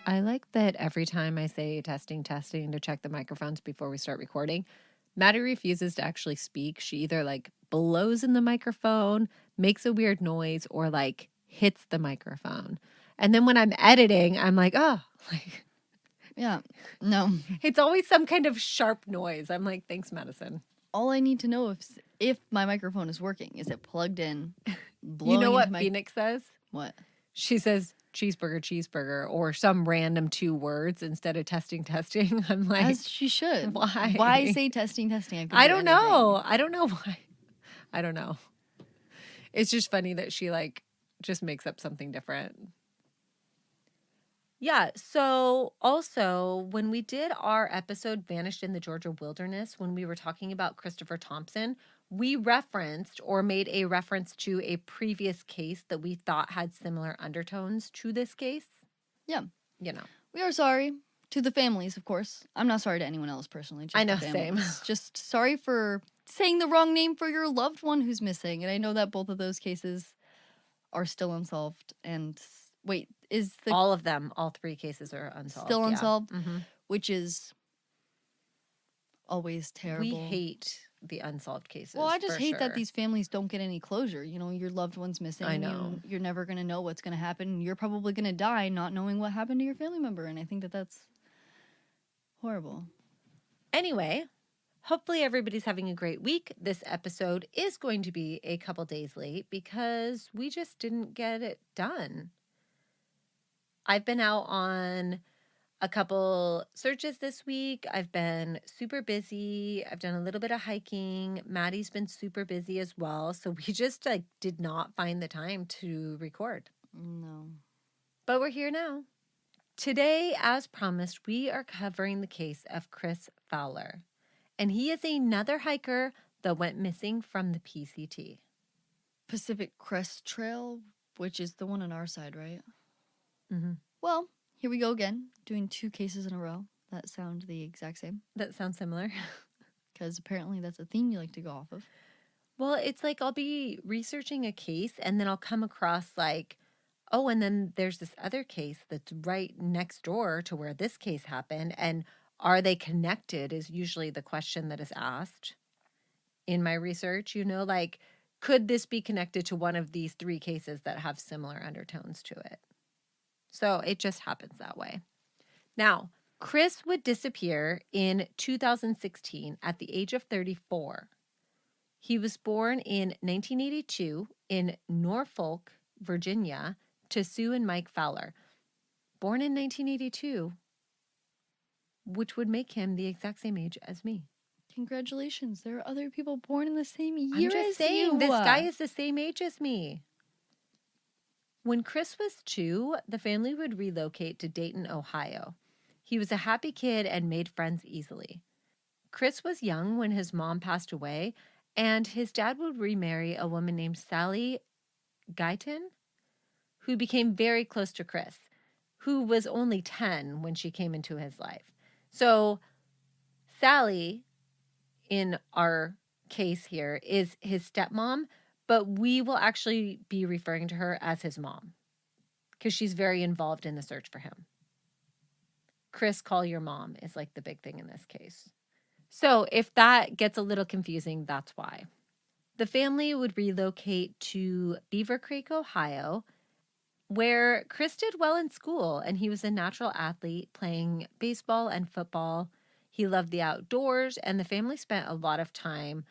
I like that every time I say testing, testing to check the microphones before we start recording, Maddie refuses to actually speak. She either like blows in the microphone, makes a weird noise, or like hits the microphone. And then when I'm editing, I'm like, oh, like Yeah, no. it's always some kind of sharp noise. I'm like, thanks, Madison. All I need to know if my microphone is working. Is it plugged in? You know Blowing what into my Phoenix says? what? She says cheeseburger, cheeseburger, or some random 2 words instead of testing, testing. I'm like, As she should. why? Why say testing, testing? I could I do don't anything. know. I don't know why. I don't know. It's just funny that she like just makes up something different. Yeah, so also when we did our episode Vanished in the Georgia Wilderness, when we were talking about Christopher Thompson, we referenced or made a reference to a previous case that we thought had similar undertones to this case. Yeah. You know. We are sorry to the families, of course. I'm not sorry to anyone else personally. Just I know, the families. same. Just sorry for saying the wrong name for your loved one who's missing. And I know that both of those cases are still unsolved. And wait, is the All of them, all 3 cases are unsolved. still yeah. unsolved? Mm-hmm. Which is always terrible. We hate the unsolved cases. Well, I just hate that sure. these families don't get any closure. You know, your loved one's missing. I know. You're never going to know what's going to happen. You're probably going to die not knowing what happened to your family member. And I think that that's horrible. Anyway, hopefully everybody's having a great week. This episode is going to be a couple days late because we just didn't get it done. I've been out on a couple searches this week. I've been super busy. I've done a little bit of hiking. Maddie's been super busy as well. So we just like did not find the time to record. No. But we're here now. Today, as promised, we are covering the case of Kris Fowler. And he is another hiker that went missing from the PCT. Pacific Crest Trail, which is the one on our side, right? Mm-hmm. Well, here we go again, doing 2 cases in a row that sound the exact same. That sounds similar. Because apparently that's a theme you like to go off of. Well, it's like I'll be researching a case and then I'll come across like, oh, and then there's this other case that's right next door to where this case happened. And are they connected is usually the question that is asked in my research. You know, like, could this be connected to one of these 3 cases that have similar undertones to it? So it just happens that way. Now, Kris would disappear in 2016 at the age of 34. He was born in 1982 in Norfolk, Virginia, to Sue and Mike Fowler. Born in 1982, which would make him the exact same age as me. Congratulations. There are other people born in the same year I'm just as saying, you. this guy is the same age as me. When Kris was 2, the family would relocate to Dayton, Ohio. He was a happy kid and made friends easily. Kris was young when his mom passed away, and his dad would remarry a woman named Sally Guyton, who became very close to Kris, who was only 10 when she came into his life. So Sally, in our case here, is his stepmom, but we will actually be referring to her as his mom because she's very involved in the search for him. Kris, call your mom is like the big thing in this case. So if that gets a little confusing, that's why. The family would relocate to Beaver Creek, Ohio, where Kris did well in school, and he was a natural athlete playing baseball and football. He loved the outdoors, and the family spent a lot of time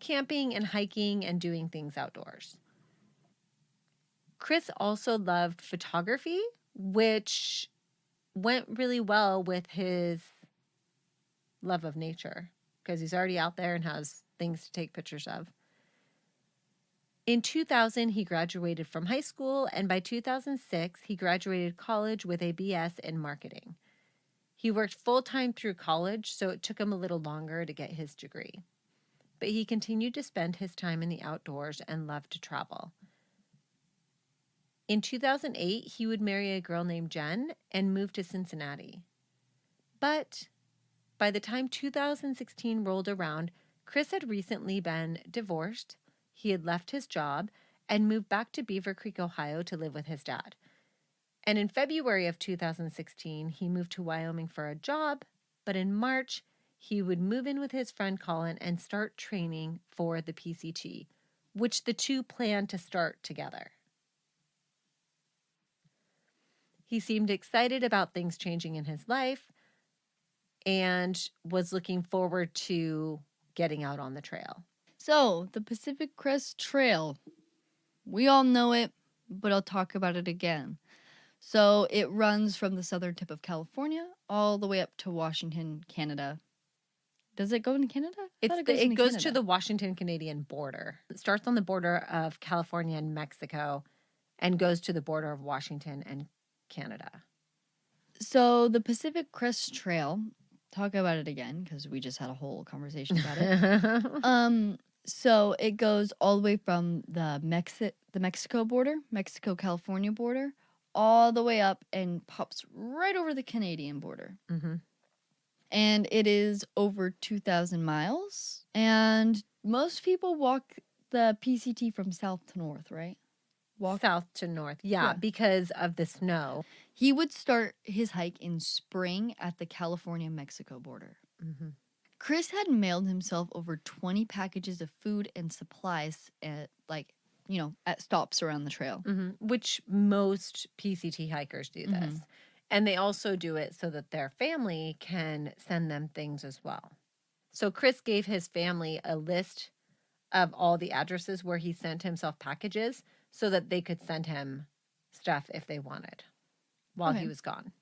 camping and hiking and doing things outdoors. Kris also loved photography, which went really well with his love of nature because he's already out there and has things to take pictures of. In 2000, he graduated from high school, and by 2006, he graduated college with a BS in marketing. He worked full-time through college, so it took him a little longer to get his degree. But he continued to spend his time in the outdoors and loved to travel. In 2008, he would marry a girl named Jen and move to Cincinnati. But by the time 2016 rolled around, Kris had recently been divorced. He had left his job and moved back to Beaver Creek, Ohio to live with his dad. And in February of 2016, he moved to Wyoming for a job, but in March, he would move in with his friend Colin and start training for the PCT, which the two planned to start together. He seemed excited about things changing in his life and was looking forward to getting out on the trail. So, the Pacific Crest Trail. We all know it, but I'll talk about it again. So, it runs from the southern tip of California all the way up to Washington, Canada. Does it go into Canada? It goes to the Washington-Canadian border. It starts on the border of California and Mexico and goes to the border of Washington and Canada. So, the Pacific Crest Trail, talk about it again because we just had a whole conversation about it. So it goes all the way from the Mexico border, Mexico-California border, all the way up and pops right over the Canadian border. Mm-hmm. And it is over 2,000 miles. And most people walk the PCT from south to north, right? South to north, yeah, because of the snow. He would start his hike in spring at the California-Mexico border. Mm-hmm. Kris had mailed himself over 20 packages of food and supplies at, at stops around the trail. Mm-hmm. Which most PCT hikers do this. Mm-hmm. And they also do it so that their family can send them things as well. So Kris gave his family a list of all the addresses where he sent himself packages so that they could send him stuff if they wanted while he was gone.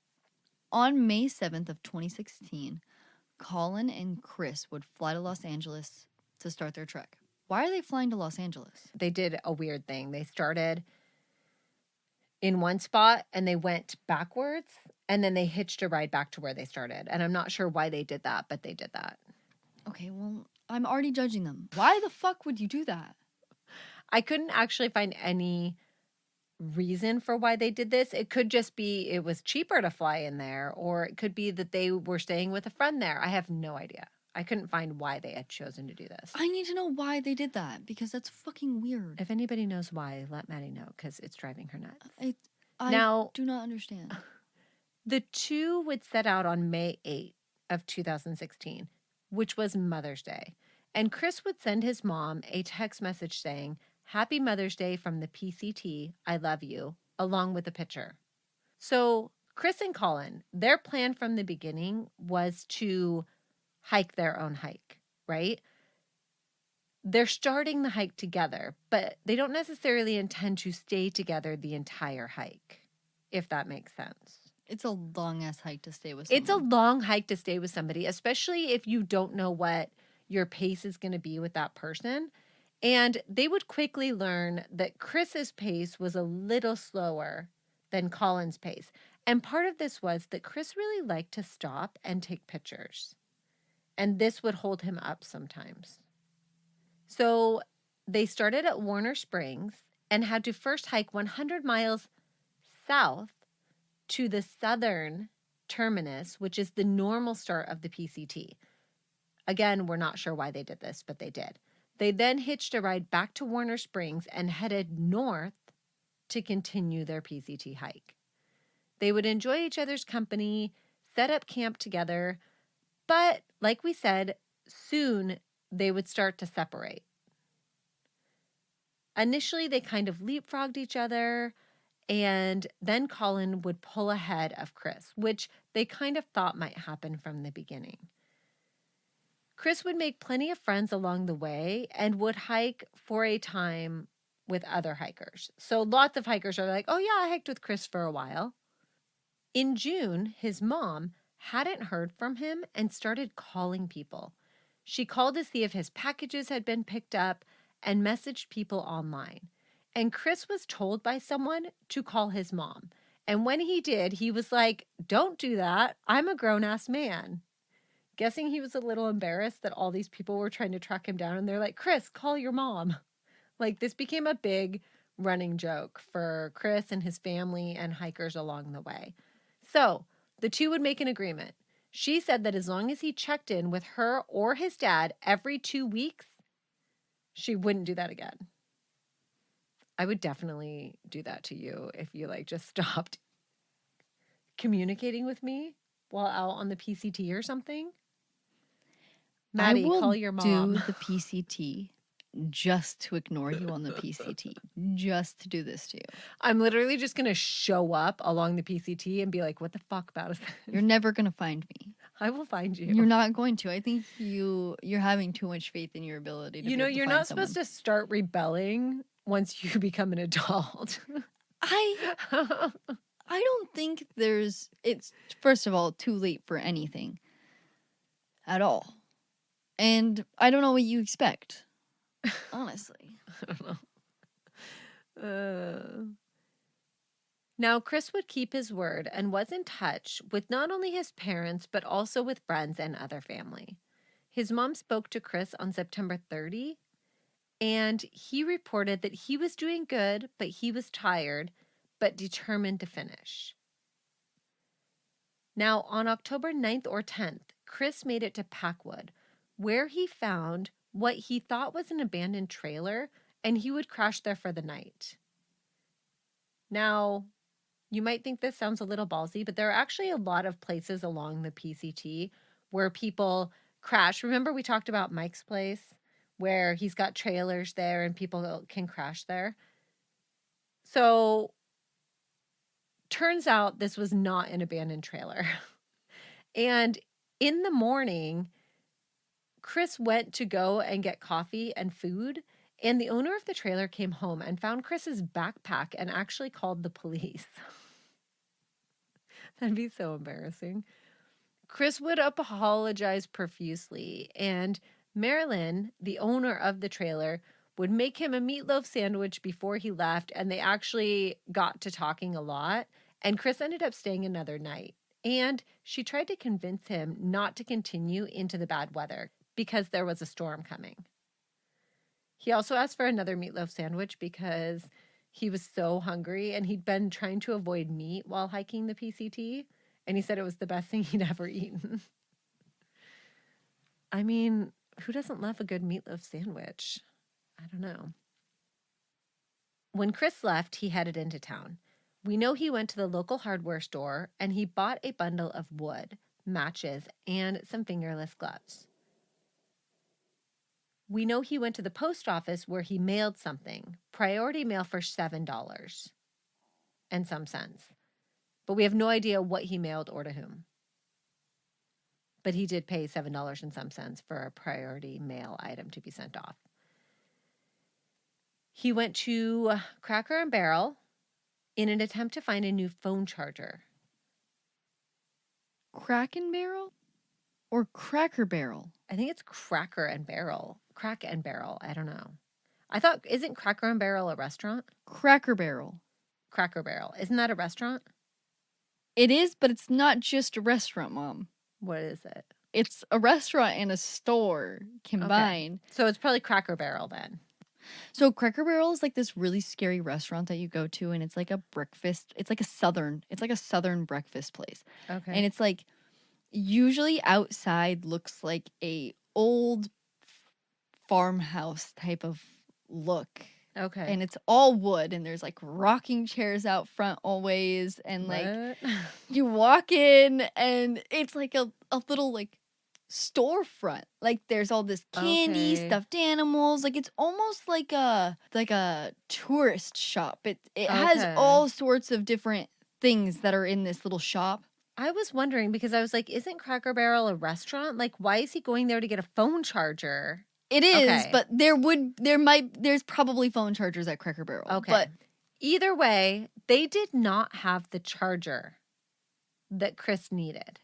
On May 7th of 2016, Colin and Kris would fly to Los Angeles to start their trek. Why are they flying to Los Angeles? They did a weird thing. They started in one spot and they went backwards and then they hitched a ride back to where they started. And I'm not sure why they did that, but they did that. Okay, well, I'm already judging them. Why the fuck would you do that? I couldn't actually find any reason for why they did this. It could just be it was cheaper to fly in there, or it could be that they were staying with a friend there. I have no idea. I couldn't find why they had chosen to do this. I need to know why they did that because that's fucking weird. If anybody knows why, let Maddie know because it's driving her nuts. I do not understand. The two would set out on May 8th of 2016, which was Mother's Day. And Kris would send his mom a text message saying, "Happy Mother's Day from the PCT. I love you," along with a picture. So Kris and Colin, their plan from the beginning was to hike their own hike, right? They're starting the hike together, but they don't necessarily intend to stay together the entire hike, if that makes sense. It's a long-ass hike to stay with someone. It's a long hike to stay with somebody, especially if you don't know what your pace is going to be with that person. And they would quickly learn that Kris's pace was a little slower than Colin's pace. And part of this was that Kris really liked to stop and take pictures. And this would hold him up sometimes. So they started at Warner Springs and had to first hike 100 miles south to the southern terminus, which is the normal start of the PCT. Again, we're not sure why they did this, but they did. They then hitched a ride back to Warner Springs and headed north to continue their PCT hike. They would enjoy each other's company, set up camp together, but like we said, soon they would start to separate. Initially, they kind of leapfrogged each other, and then Colin would pull ahead of Kris, which they kind of thought might happen from the beginning. Kris would make plenty of friends along the way and would hike for a time with other hikers. So lots of hikers are like, "Oh yeah, I hiked with Kris for a while." In June, his mom hadn't heard from him and started calling people. She called to see if his packages had been picked up and messaged people online. And Kris was told by someone to call his mom. And when he did, he was like, "Don't do that. I'm a grown-ass man." Guessing he was a little embarrassed that all these people were trying to track him down. And they're like, "Kris, call your mom." Like, this became a big running joke for Kris and his family and hikers along the way. So the two would make an agreement. She said that as long as he checked in with her or his dad every 2 weeks, she wouldn't do that again. I would definitely do that to you if you just stopped communicating with me while out on the PCT or something. I Maddie, call will your do mom. the PCT just to ignore you on the PCT, just to do this to you. I'm literally just going to show up along the PCT and be like, what the fuck, Madison? You're never going to find me. I will find you. You're not going to. I think you're having too much faith in your ability to be able to you're find not someone. supposed to start rebelling once you become an adult. I don't think it's first of all too late for anything at all. And I don't know what you expect. Honestly. I don't know. Now, Kris would keep his word and was in touch with not only his parents, but also with friends and other family. His mom spoke to Kris on September 30, and he reported that he was doing good, but he was tired, but determined to finish. Now, on October 9th or 10th, Kris made it to Packwood, where he found what he thought was an abandoned trailer, and he would crash there for the night. Now, you might think this sounds a little ballsy, but there are actually a lot of places along the PCT where people crash. Remember we talked about Mike's place where he's got trailers there and people can crash there? So, turns out this was not an abandoned trailer. And in the morning, Kris went to go and get coffee and food, and the owner of the trailer came home and found Kris's backpack and actually called the police. That'd be so embarrassing. Kris would apologize profusely, and Marilyn, the owner of the trailer, would make him a meatloaf sandwich before he left, and they actually got to talking a lot, and Kris ended up staying another night. And she tried to convince him not to continue into the bad weather because there was a storm coming. He also asked for another meatloaf sandwich because he was so hungry and he'd been trying to avoid meat while hiking the PCT. And he said it was the best thing he'd ever eaten. I mean, who doesn't love a good meatloaf sandwich? I don't know. When Kris left, he headed into town. We know he went to the local hardware store and he bought a bundle of wood, matches, and some fingerless gloves. We know he went to the post office where he mailed something, priority mail for $7 and some cents. But we have no idea what he mailed or to whom. But he did pay $7 and some cents for a priority mail item to be sent off. He went to Cracker and Barrel in an attempt to find a new phone charger. Crack and Barrel? Or Cracker Barrel? I think it's Cracker and Barrel. Crack and Barrel. I don't know. I thought, isn't Cracker and Barrel a restaurant? Cracker Barrel. Cracker Barrel. Isn't that a restaurant? It is, but it's not just a restaurant, Mom. What is it? It's a restaurant and a store combined. Okay. So it's probably Cracker Barrel then. So Cracker Barrel is like this really scary restaurant that you go to, and it's like a breakfast. It's like a southern breakfast place. Okay. And it's like usually outside looks like a old farmhouse type of look. Okay. And it's all wood, and there's like rocking chairs out front always, and like What? you walk in and it's like a little like storefront. Like there's all this candy, Okay. stuffed animals. Like it's almost like a tourist shop. It has Okay. all sorts of different things that are in this little shop. I was wondering because I was like, isn't Cracker Barrel a restaurant? Like, why is he going there to get a phone charger? It is, Okay. but there's probably phone chargers at Cracker Barrel. Okay. But either way, they did not have the charger that Kris needed.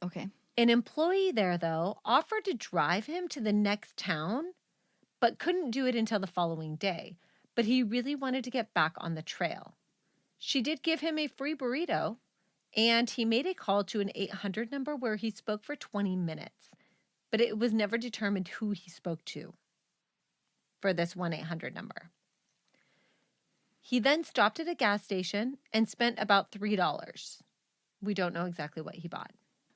okay. An employee there, though, offered to drive him to the next town, but couldn't do it until the following day. But he really wanted to get back on the trail. She did give him a free burrito, and he made a call to an 800 number where he spoke for 20 minutes. But it was never determined who he spoke to for this 1-800 number. He then stopped at a gas station and spent about $3. We don't know exactly what he bought.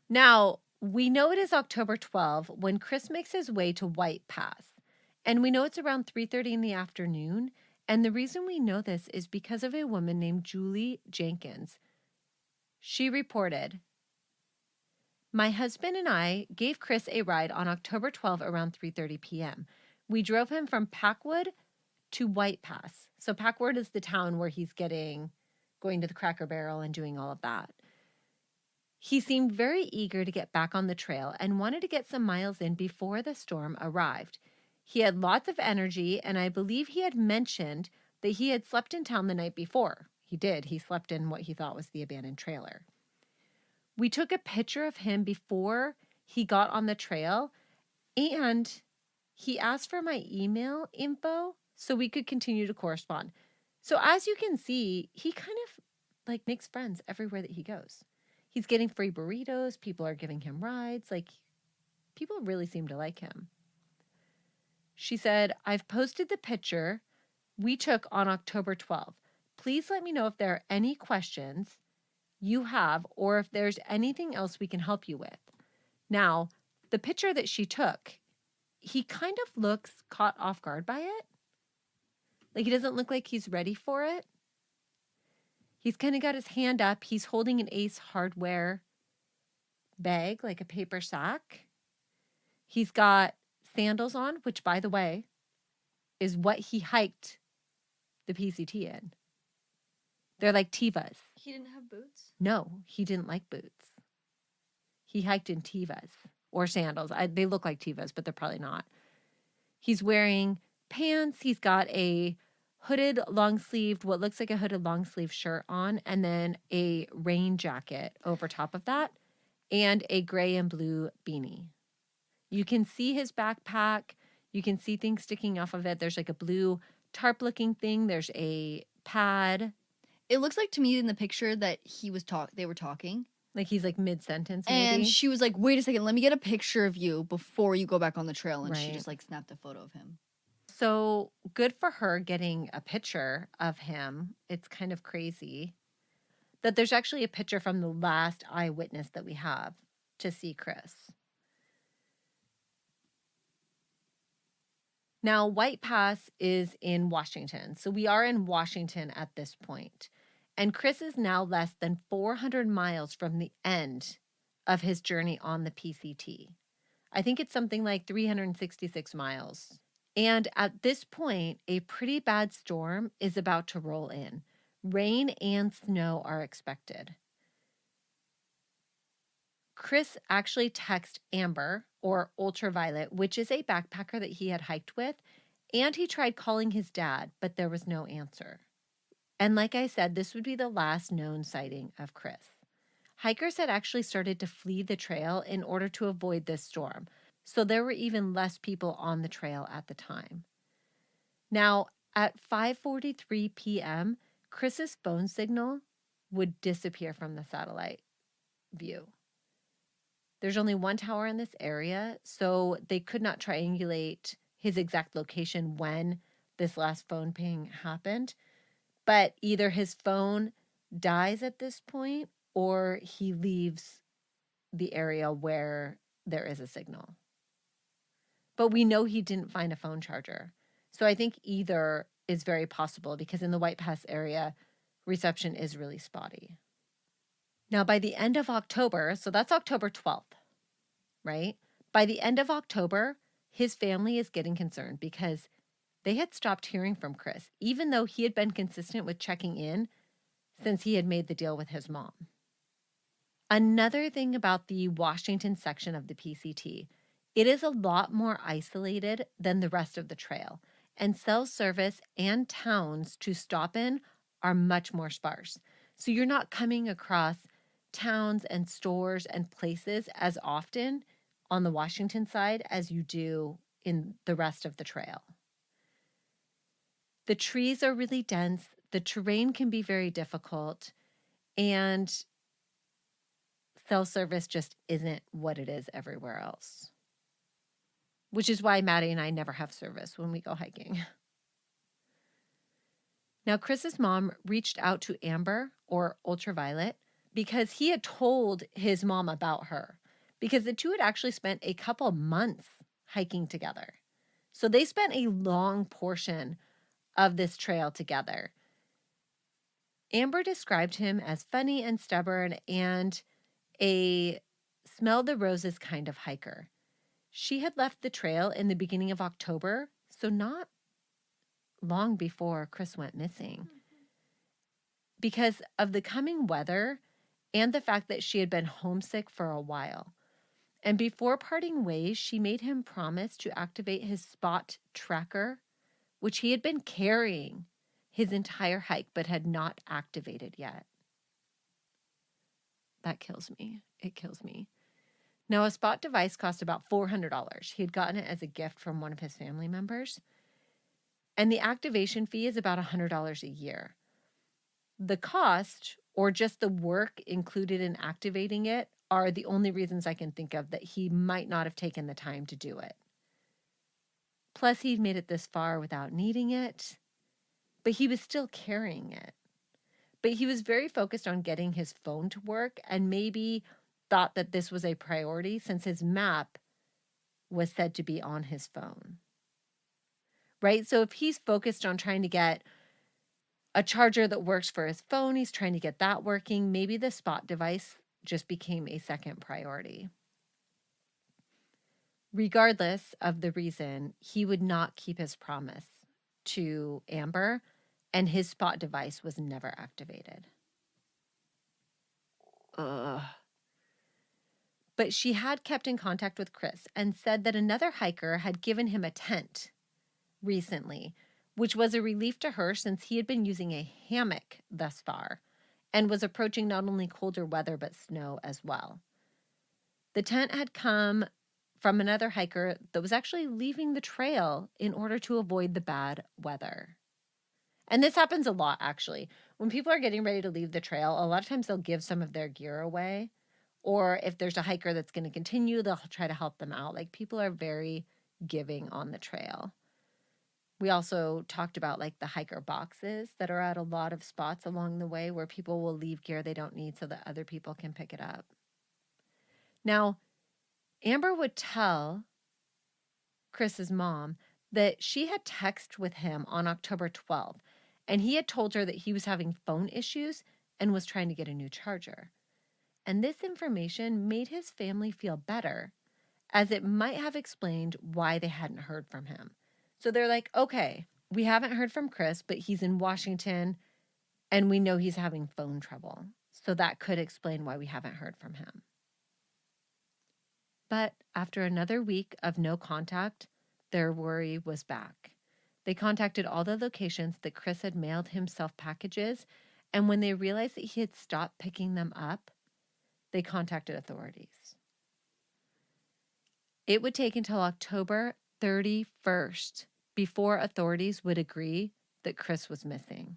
Now, we know it is October 12 when Kris makes his way to White Pass. And we know it's around 3:30 in the afternoon. And the reason we know this is because of a woman named Julie Jenkins She reported, "My husband and I gave Kris a ride on October 12 around 3:30 p.m. We drove him from Packwood to White Pass." So Packwood is the town where he's going to the Cracker Barrel and doing all of that. "He seemed very eager to get back on the trail and wanted to get some miles in before the storm arrived. He had lots of energy, and I believe he had mentioned that he had slept in town the night before." He did. He slept in what he thought was the abandoned trailer. "We took a picture of him before he got on the trail, and he asked for my email info so we could continue to correspond." So as you can see, he kind of like makes friends everywhere that he goes. He's getting free burritos. People are giving him rides. Like, people really seem to like him. She said, "I've posted the picture we took on October 12th. Please let me know if there are any questions you have or if there's anything else we can help you with." Now, the picture that she took, he kind of looks caught off guard by it. Like, he doesn't look like he's ready for it. He's kind of got his hand up. He's holding an Ace Hardware bag, like a paper sack. He's got sandals on, which, by the way, is what he hiked the PCT in. They're like Tevas. He didn't have boots? No, he didn't like boots. He hiked in Tevas or sandals. They look like Tevas, but they're probably not. He's wearing pants. He's got a hooded long sleeved, what looks like a hooded long sleeve shirt on, and then a rain jacket over top of that, and a gray and blue beanie. You can see his backpack. You can see things sticking off of it. There's like a blue tarp looking thing. There's a pad. It looks like to me in the picture that they were talking. Like he's like mid-sentence maybe. And she was like, "Wait a second, let me get a picture of you before you go back on the trail." And she Right. just like snapped a photo of him. So good for her getting a picture of him. It's kind of crazy that there's actually a picture from the last eyewitness that we have to see Kris. Now, White Pass is in Washington. So we are in Washington at this point. And Kris is now less than 400 miles from the end of his journey on the PCT. I think it's something like 366 miles. And at this point, a pretty bad storm is about to roll in. Rain and snow are expected. Kris actually texted Amber, or Ultraviolet, which is a backpacker that he had hiked with, and he tried calling his dad, but there was no answer. And like I said, this would be the last known sighting of Kris. Hikers had actually started to flee the trail in order to avoid this storm, so there were even less people on the trail at the time. Now, at 5:43 p.m., Kris's phone signal would disappear from the satellite view. There's only one tower in this area, so they could not triangulate his exact location when this last phone ping happened. But either his phone dies at this point or he leaves the area where there is a signal. But we know he didn't find a phone charger. So I think either is very possible because in the White Pass area, reception is really spotty. Now, by the end of October, so that's October 12th, right? By the end of October, his family is getting concerned because they had stopped hearing from Kris, even though he had been consistent with checking in since he had made the deal with his mom. Another thing about the Washington section of the PCT, it is a lot more isolated than the rest of the trail, and cell service and towns to stop in are much more sparse. So you're not coming across towns and stores and places as often on the Washington side as you do in the rest of the trail. The trees are really dense, the terrain can be very difficult, and cell service just isn't what it is everywhere else. Which is why Maddie and I never have service when we go hiking. Now, Kris's mom reached out to Amber, or Ultraviolet, because he had told his mom about her, because the two had actually spent a couple months hiking together. So they spent a long portion of this trail together. Amber described him as funny and stubborn and a smell the roses kind of hiker. She had left the trail in the beginning of October, so not long before Kris went missing. Because of the coming weather and the fact that she had been homesick for a while. And before parting ways, she made him promise to activate his spot tracker, which he had been carrying his entire hike but had not activated yet. That kills me. It kills me. Now, a spot device cost about $400. He had gotten it as a gift from one of his family members. And the activation fee is about $100 a year. The cost, or just the work included in activating it, are the only reasons I can think of that he might not have taken the time to do it. Plus, he'd made it this far without needing it, but he was still carrying it. But he was very focused on getting his phone to work and maybe thought that this was a priority since his map was said to be on his phone. Right? So if he's focused on trying to get a charger that works for his phone, he's trying to get that working, maybe the spot device just became a second priority. Regardless of the reason, he would not keep his promise to Amber, and his spot device was never activated. Ugh. But she had kept in contact with Kris and said that another hiker had given him a tent recently, which was a relief to her since he had been using a hammock thus far and was approaching not only colder weather but snow as well. The tent had come from another hiker that was actually leaving the trail in order to avoid the bad weather. And this happens a lot, actually. When people are getting ready to leave the trail, a lot of times they'll give some of their gear away. Or if there's a hiker that's going to continue, they'll try to help them out. Like, people are very giving on the trail. We also talked about like the hiker boxes that are at a lot of spots along the way where people will leave gear they don't need so that other people can pick it up. Now, Amber would tell Kris's mom that she had texted with him on October 12th, and he had told her that he was having phone issues and was trying to get a new charger. And this information made his family feel better, as it might have explained why they hadn't heard from him. So they're like, okay, we haven't heard from Kris, but he's in Washington, and we know he's having phone trouble. So that could explain why we haven't heard from him. But after another week of no contact, their worry was back. They contacted all the locations that Kris had mailed himself packages, and when they realized that he had stopped picking them up, they contacted authorities. It would take until October 31st before authorities would agree that Kris was missing,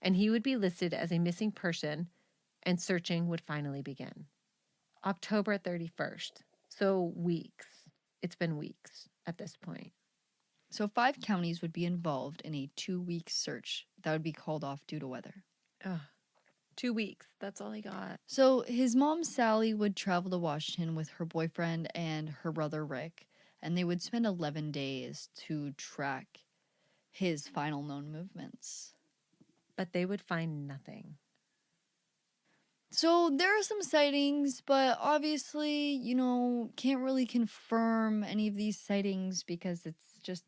and he would be listed as a missing person, and searching would finally begin. October 31st. So weeks. It's been weeks at this point. So 5 counties would be involved in a 2-week search that would be called off due to weather. Ugh. 2 weeks. That's all he got. So his mom, Sally, would travel to Washington with her boyfriend and her brother, Rick, and they would spend 11 days to track his final known movements. But they would find nothing. So there are some sightings, but obviously, can't really confirm any of these sightings because it's just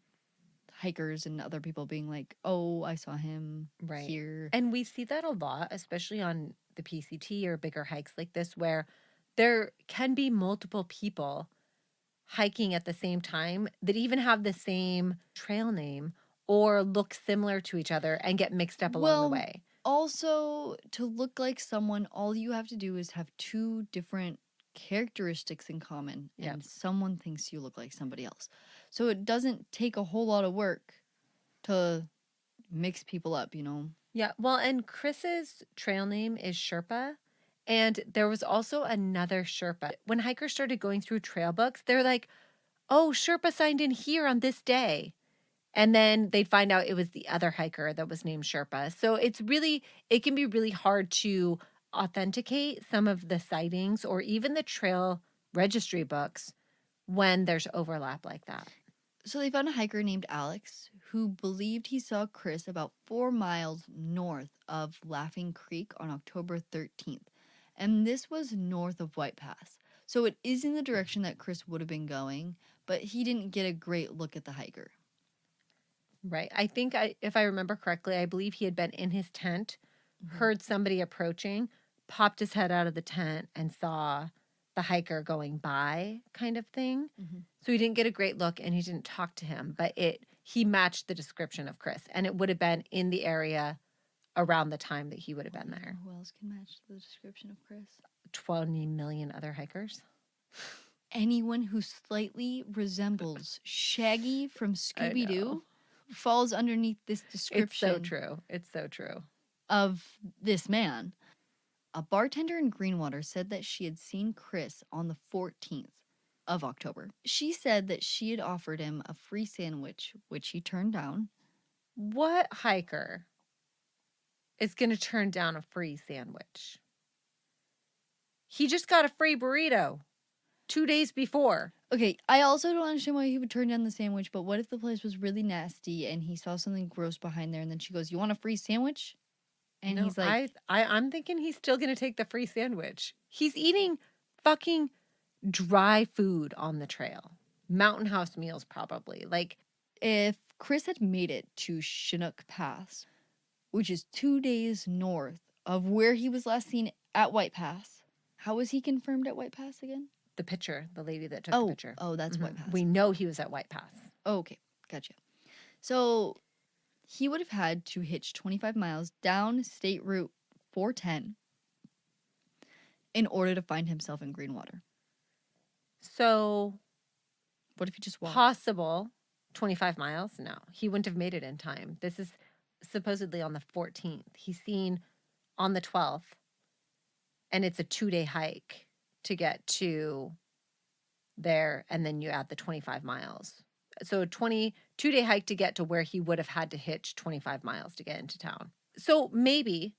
hikers and other people being like, oh, I saw him here. And we see that a lot, especially on the PCT or bigger hikes like this, where there can be multiple people hiking at the same time that even have the same trail name or look similar to each other and get mixed up along the way. Also, to look like someone, all you have to do is have 2 different characteristics in common, and someone thinks you look like somebody else. So it doesn't take a whole lot of work to mix people up, Yeah, well, and Kris's trail name is Sherpa, and there was also another Sherpa. When hikers started going through trail books, they're like, oh, Sherpa signed in here on this day. And then they'd find out it was the other hiker that was named Sherpa. So it can be really hard to authenticate some of the sightings or even the trail registry books when there's overlap like that. So they found a hiker named Alex who believed he saw Kris about 4 miles north of Laughing Creek on October 13th. And this was north of White Pass. So it is in the direction that Kris would have been going, but he didn't get a great look at the hiker. Right. I think if I remember correctly, I believe he had been in his tent, heard somebody approaching, popped his head out of the tent and saw the hiker going by kind of thing. So he didn't get a great look and he didn't talk to him, but he matched the description of Kris, and it would have been in the area around the time that he would have been there. Who else can match the description of Kris? 20 million other hikers. Anyone who slightly resembles Shaggy from Scooby-Doo falls underneath this description. It's so true. It's so true. Of this man. A bartender in Greenwater said that she had seen Kris on the 14th of October. She said that she had offered him a free sandwich, which he turned down. What hiker is going to turn down a free sandwich? He just got a free burrito 2 days before. Okay, I also don't understand why he would turn down the sandwich, but what if the place was really nasty and he saw something gross behind there and then she goes, "You want a free sandwich?" And No, he's like, I'm thinking he's still going to take the free sandwich. He's eating fucking dry food on the trail. Mountain house meals, probably. Like, if Kris had made it to Chinook Pass, which is 2 days north of where he was last seen at White Pass, how was he confirmed at White Pass again? the picture, the lady that took the picture. Oh, that's White Pass. We know he was at White Pass. Oh, okay, gotcha. So he would have had to hitch 25 miles down State Route 410 in order to find himself in Greenwater. So, what if he just walked? Possible 25 miles? No, he wouldn't have made it in time. This is supposedly on the 14th. He's seen on the 12th, and it's a 2-day hike to get to there, and then you add the 25 miles. So a 2-day hike to get to where he would have had to hitch 25 miles to get into town. So maybe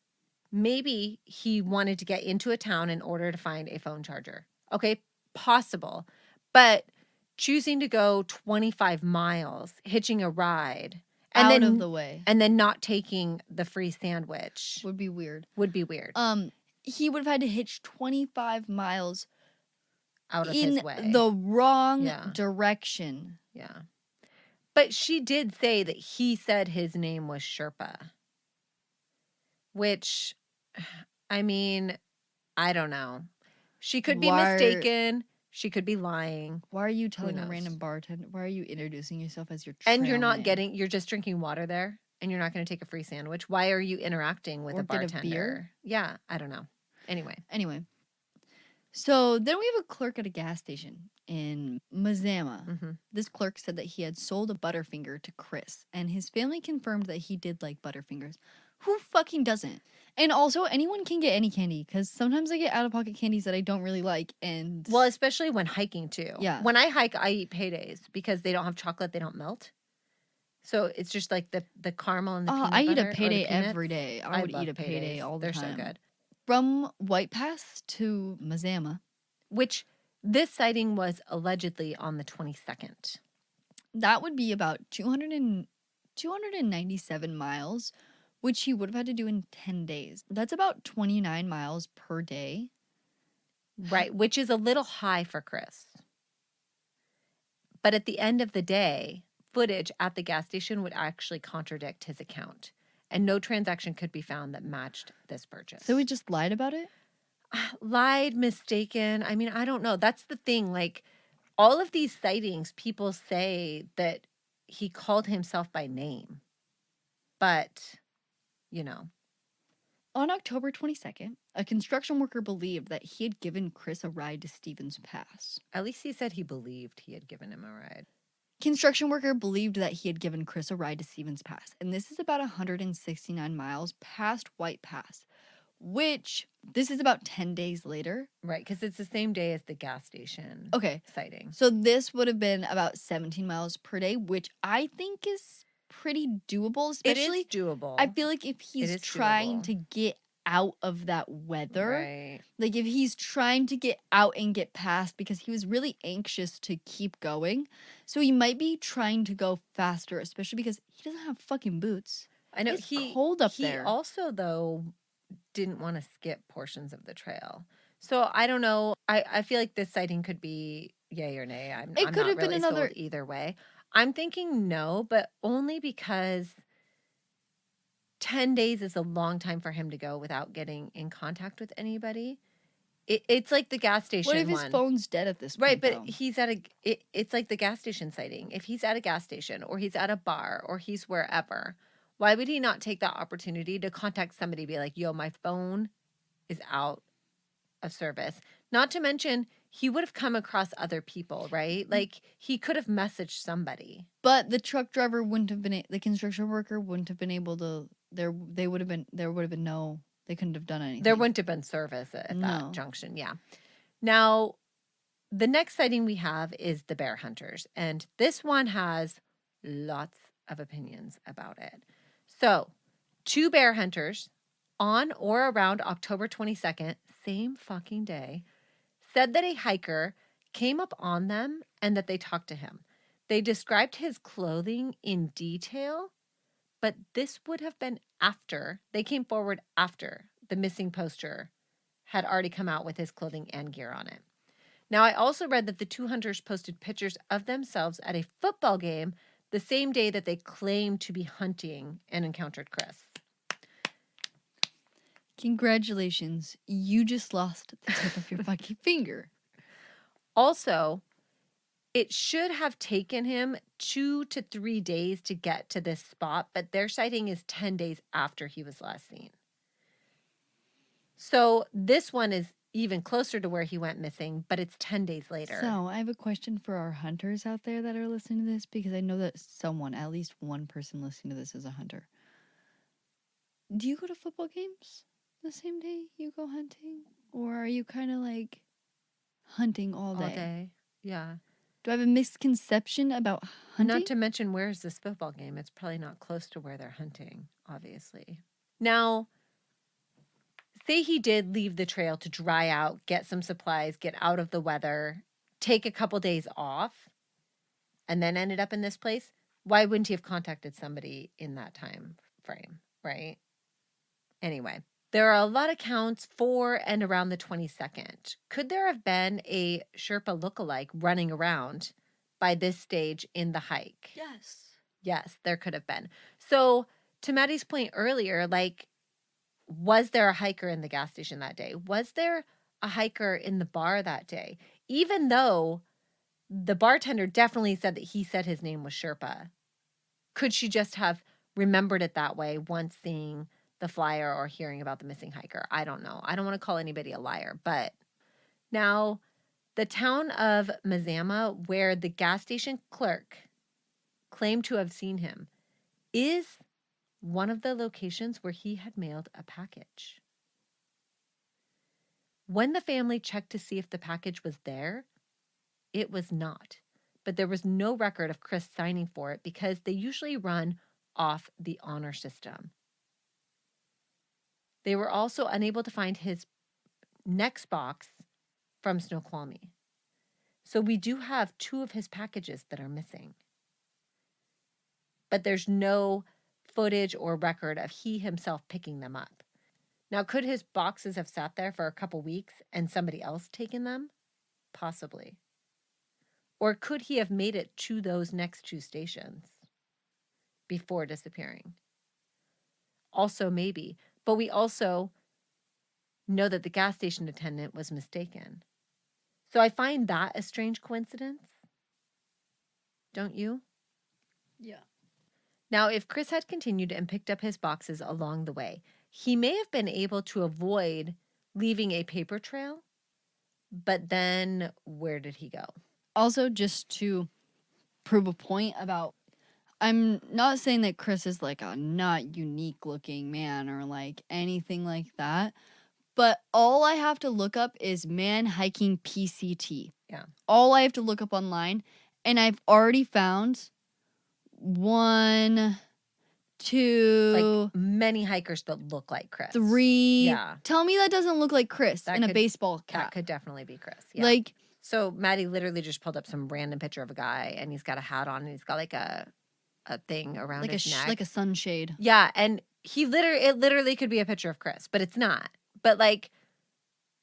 he wanted to get into a town in order to find a phone charger. Okay, possible. But choosing to go 25 miles, hitching a ride, and out then, of the way, and then not taking the free sandwich would be weird. He would have had to hitch 25 miles out of in his way. the wrong direction. Yeah. But she did say that he said his name was Sherpa, which, I mean, I don't know. She could be mistaken. She could be lying. Why are you telling a random bartender? Why are you introducing yourself as your And you're not you're just drinking water there, and you're not going to take a free sandwich. Why are you interacting with a bartender? Get a beer? Yeah, I don't know. Anyway. So then we have a clerk at a gas station in Mazama. Mm-hmm. This clerk said that he had sold a Butterfinger to Kris, and his family confirmed that he did like Butterfingers. Who fucking doesn't? And also, anyone can get any candy, because sometimes I get out-of-pocket candies that I don't really like, and... Well, especially when hiking, too. Yeah. When I hike, I eat Paydays, because they don't have chocolate, they don't melt. So it's just like the caramel and the peanut butter. I eat a Payday every day. I would eat a Payday all the time. They're so good. From White Pass to Mazama. Which this sighting was allegedly on the 22nd. That would be about 297 miles, which he would have had to do in 10 days. That's about 29 miles per day. Right, which is a little high for Kris. But at the end of the day, footage at the gas station would actually contradict his account. And no transaction could be found that matched this purchase. So he just lied about it? Lied, mistaken. I mean, I don't know. That's the thing. Like, all of these sightings, people say that he called himself by name. But, you know. On October 22nd, a construction worker believed that he had given Kris a ride to Stevens Pass. At least he said he believed he had given him a ride. Construction worker believed that he had given Kris a ride to Stevens Pass, and this is about 169 miles past White Pass, which this is about 10 days later. Right, because it's the same day as the gas station sighting. So this would have been about 17 miles per day, which I think is pretty doable, especially... It is doable. I feel like if he's trying to get out of that weather. Right. Like if he's trying to get out and get past because he was really anxious to keep going. So he might be trying to go faster, especially because he doesn't have fucking boots. I know It's cold up he there. also though didn't want to skip portions of the trail. So I don't know. I feel like this sighting could be yay or nay. I'm It could not have been really another sold either way. I'm thinking no, but only because 10 days is a long time for him to go without getting in contact with anybody. It's like the gas What if station his one. phone's dead at this Right, point, but though? he's at it's like the gas station sighting. If he's at a gas station or he's at a bar or he's wherever, why would he not take that opportunity to contact somebody, be like, yo, my phone is out of service? Not to mention, he would have come across other people, right? Like, he could have messaged somebody. But the truck driver wouldn't have been, the construction worker wouldn't have been able to, there would have been no, they couldn't have done anything. There wouldn't have been service at No. that junction, yeah. Now, the next sighting we have is the bear hunters, and this one has lots of opinions about it. So, 2 bear hunters on or around October 22nd, same fucking day, said that a hiker came up on them and that they talked to him. They described his clothing in detail, but this would have been after they came forward after the missing poster had already come out with his clothing and gear on it. Now, I also read that the 2 hunters posted pictures of themselves at a football game the same day that they claimed to be hunting and encountered Kris. Congratulations. You just lost the tip of your fucking finger. Also, it should have taken him 2 to 3 days to get to this spot, but their sighting is 10 days after he was last seen. So this one is even closer to where he went missing, but it's 10 days later. So, I have a question for our hunters out there that are listening to this, because I know that someone, at least one person listening to this, is a hunter. Do you go to football games the same day you go hunting? Or are you kind of like hunting all day? All day, yeah. Do I have a misconception about hunting? Not to mention, where's this football game? It's probably not close to where they're hunting, obviously. Now, say he did leave the trail to dry out, get some supplies, get out of the weather, take a couple days off, and then ended up in this place. Why wouldn't he have contacted somebody in that time frame, right? Anyway, there are a lot of counts for and around the 22nd. Could there have been a Sherpa lookalike running around by this stage in the hike? Yes. Yes, there could have been. So, to Maddie's point earlier, like, was there a hiker in the gas station that day? Was there a hiker in the bar that day? Even though the bartender definitely said that he said his name was Sherpa, could she just have remembered it that way once seeing the flyer or hearing about the missing hiker? I don't know. I don't want to call anybody a liar, but now the town of Mazama, where the gas station clerk claimed to have seen him, is one of the locations where he had mailed a package. When the family checked to see if the package was there, it was not. But there was no record of Kris signing for it because they usually run off the honor system. They were also unable to find his next box from Snoqualmie. So we do have 2 of his packages that are missing. But there's no footage or record of he himself picking them up. Now, could his boxes have sat there for a couple weeks and somebody else taken them? Possibly. Or could he have made it to those next 2 stations before disappearing? Also, maybe. But we also know that the gas station attendant was mistaken. So I find that a strange coincidence. Don't you? Yeah. Now, if Kris had continued and picked up his boxes along the way, he may have been able to avoid leaving a paper trail, but then where did he go? Also, just to prove a point about, I'm not saying that Kris is like a not unique looking man or like anything like that, but all I have to look up is man hiking PCT. Yeah. All I have to look up online, and I've already found one 2, Like many hikers that look like Kris. 3. Yeah. Tell me that doesn't look like Kris That in a could- baseball That cap. could definitely be Kris. Yeah. Like, so Maddie literally just pulled up some random picture of a guy, and he's got a hat on, and he's got like a thing around like his neck. like a sunshade. Yeah, and it literally could be a picture of Kris, but it's not. But like,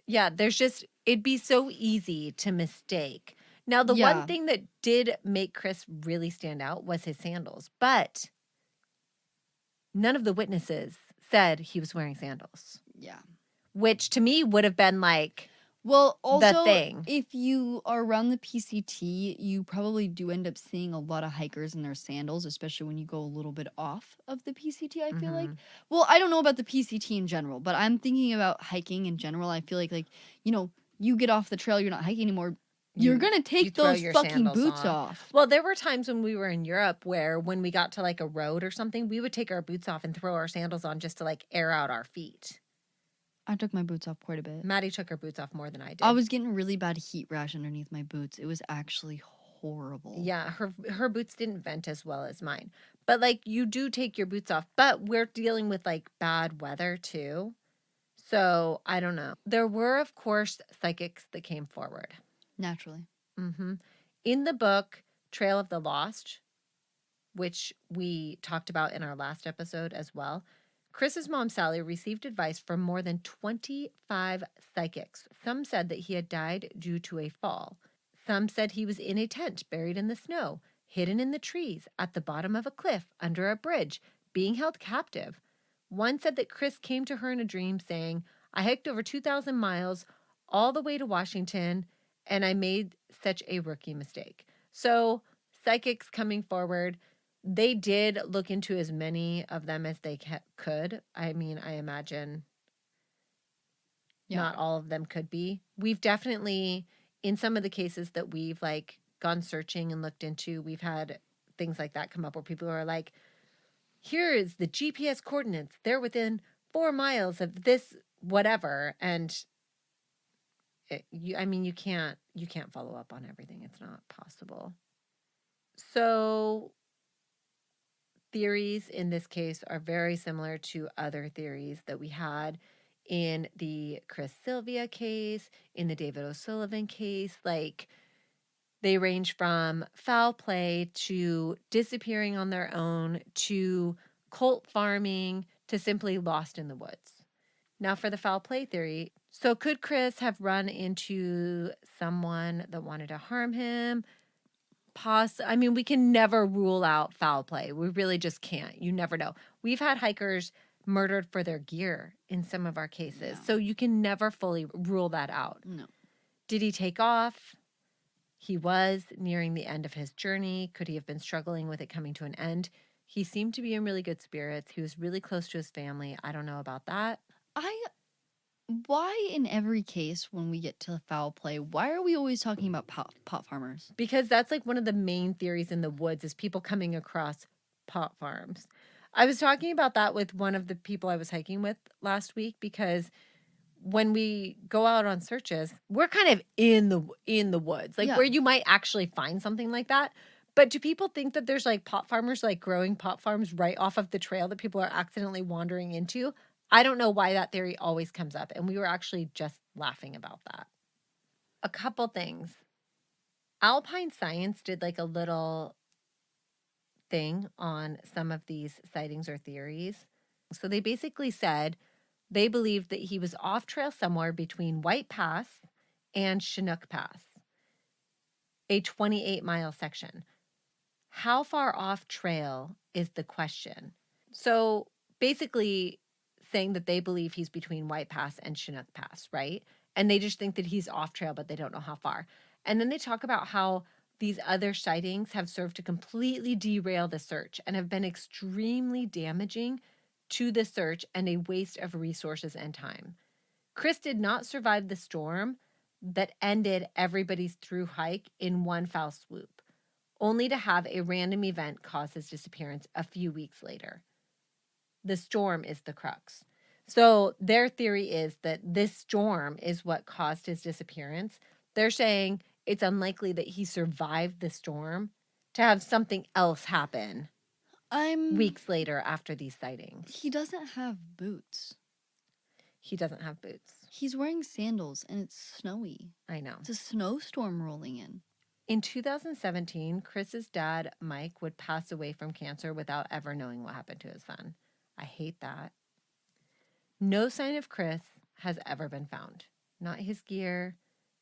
yeah, it'd be so easy to mistake. Now, the Yeah. one thing that did make Kris really stand out was his sandals, but none of the witnesses said he was wearing sandals. Yeah. Which to me would have been like, well, also, thing. if you are around the PCT, you probably do end up seeing a lot of hikers in their sandals, especially when you go a little bit off of the PCT, I feel like. Well, I don't know about the PCT in general, but I'm thinking about hiking in general. I feel like, you get off the trail, you're not hiking anymore. You're going to take throw those your fucking sandals boots off. off. Well, there were times when we were in Europe where when we got to like a road or something, we would take our boots off and throw our sandals on just to like air out our feet. I took my boots off quite a bit. Maddie took her boots off more than I did. I was getting really bad heat rash underneath my boots. It was actually horrible. Yeah, her boots didn't vent as well as mine. But like, you do take your boots off, but we're dealing with like bad weather too. So I don't know. There were, of course, psychics that came forward. Naturally. In the book Trail of the Lost, which we talked about in our last episode as well, Kris's mom, Sally, received advice from more than 25 psychics. Some said that he had died due to a fall. Some said he was in a tent buried in the snow, hidden in the trees, at the bottom of a cliff, under a bridge, being held captive. One said that Kris came to her in a dream saying, I hiked over 2,000 miles all the way to Washington, and I made such a rookie mistake. So, psychics coming forward, they did look into as many of them as they could. I mean, I imagine not all of them could be. We've definitely, in some of the cases that we've like gone searching and looked into, we've had things like that come up where people are like, here is the GPS coordinates. They're within 4 miles of this whatever. And you can't follow up on everything. It's not possible. So theories in this case are very similar to other theories that we had in the Kris Sylvia case, in the David O'Sullivan case. Like, they range from foul play to disappearing on their own to cult farming to simply lost in the woods. Now for the foul play theory. So could Kris have run into someone that wanted to harm him? I mean, we can never rule out foul play. We really just can't. You never know. We've had hikers murdered for their gear in some of our cases. So you can never fully rule that out. No. Did he take off? He was nearing the end of his journey. Could he have been struggling with it coming to an end? He seemed to be in really good spirits. He was really close to his family. I don't know about that. Why in every case when we get to foul play, why are we always talking about pot farmers? Because that's like one of the main theories in the woods is people coming across pot farms. I was talking about that with one of the people I was hiking with last week, because when we go out on searches, we're kind of in the woods, like where you might actually find something like that. But do people think that there's like pot farmers like growing pot farms right off of the trail that people are accidentally wandering into? I don't know why that theory always comes up. And we were actually just laughing about that. A couple things. Alpine Science did like a little thing on some of these sightings or theories. So they basically said they believed that he was off trail somewhere between White Pass and Chinook Pass, a 28-mile section. How far off trail is the question? So basically saying that they believe he's between White Pass and Chinook Pass, right? And they just think that he's off trail, but they don't know how far. And then they talk about how these other sightings have served to completely derail the search and have been extremely damaging to the search and a waste of resources and time. Kris did not survive the storm that ended everybody's through hike in one foul swoop, only to have a random event cause his disappearance a few weeks later. The storm is the crux. So their theory is that this storm is what caused his disappearance. They're saying it's unlikely that he survived the storm to have something else happen. weeks later after these sightings. He doesn't have boots. He doesn't have boots. He's wearing sandals and it's snowy. I know. It's a snowstorm rolling in. In 2017, Kris's dad, Mike, would pass away from cancer without ever knowing what happened to his son. I hate that. No sign of Kris has ever been found. Not his gear,